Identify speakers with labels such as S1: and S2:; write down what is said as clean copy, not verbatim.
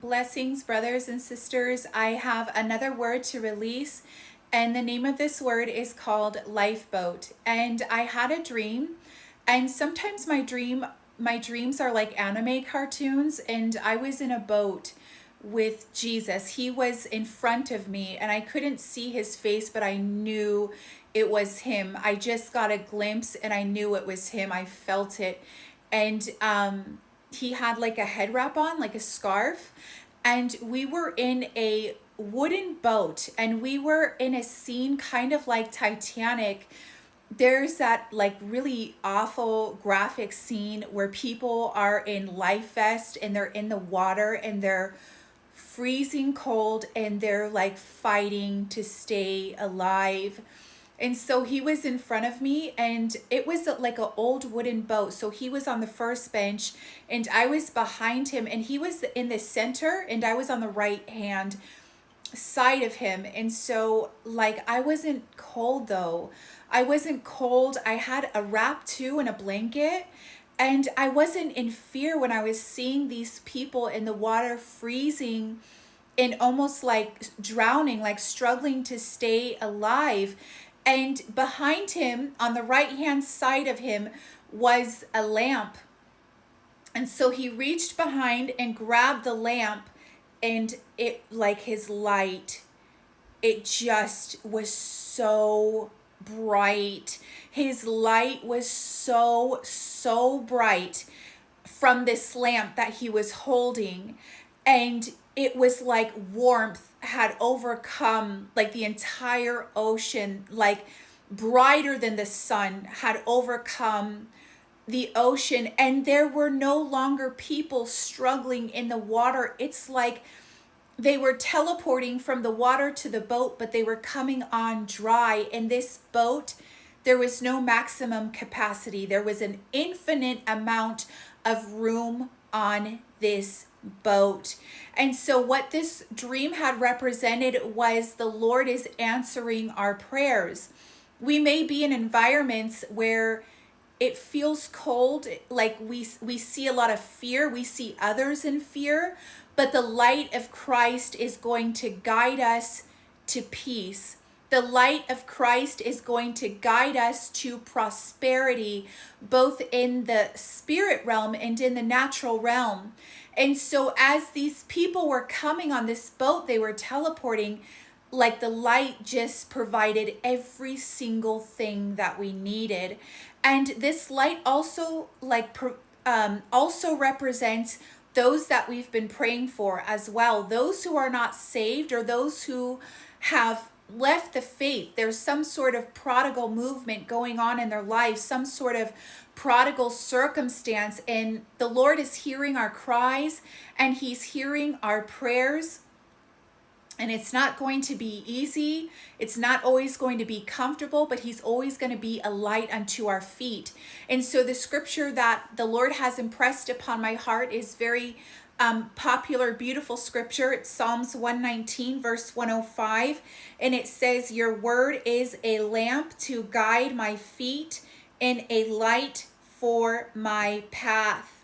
S1: Blessings, brothers and sisters. I have another word to release, and the name of this word is called lifeboat. And I had a dream, and sometimes my dreams are like anime cartoons, and I was in a boat with Jesus. He was in front of me, and I couldn't see his face, but I knew it was him. I just got a glimpse, and I knew it was him. I felt it, and he had like a head wrap on, like a scarf, and we were in a wooden boat, and we were in a scene kind of like Titanic. There's that like really awful graphic scene where people are in life vest and they're in the water and they're freezing cold and they're like fighting to stay alive. And so he was in front of me, and it was like an old wooden boat. So he was on the first bench and I was behind him, and he was in the center and I was on the right hand side of him. And so like I wasn't cold though. I wasn't cold. I had a wrap too and a blanket. And I wasn't in fear when I was seeing these people in the water freezing and almost like drowning, like struggling to stay alive. And behind him, on the right hand side of him, was a lamp. And so he reached behind and grabbed the lamp, and it, like his light, it just was so bright. His light was so bright from this lamp that he was holding. And it was like warmth had overcome like the entire ocean, like brighter than the sun had overcome the ocean. And there were no longer people struggling in the water. It's like they were teleporting from the water to the boat, but they were coming on dry. In this boat, there was no maximum capacity. There was an infinite amount of room on this boat. And so what this dream had represented was the Lord is answering our prayers. We may be in environments where it feels cold, like we see a lot of fear, we see others in fear, but the light of Christ is going to guide us to peace. The light of Christ is going to guide us to prosperity, both in the spirit realm and in the natural realm. And so as these people were coming on this boat, they were teleporting, like the light just provided every single thing that we needed. And this light also also represents those that we've been praying for as well, those who are not saved or those who have left the faith. There's some sort of prodigal movement going on in their life, some sort of prodigal circumstance, and the Lord is hearing our cries and he's hearing our prayers. And it's not going to be easy. It's not always going to be comfortable, but he's always going to be a light unto our feet. And so the scripture that the Lord has impressed upon my heart is very popular, beautiful scripture. It's Psalms 119, verse 105. And it says, "Your word is a lamp to guide my feet and a light for my path."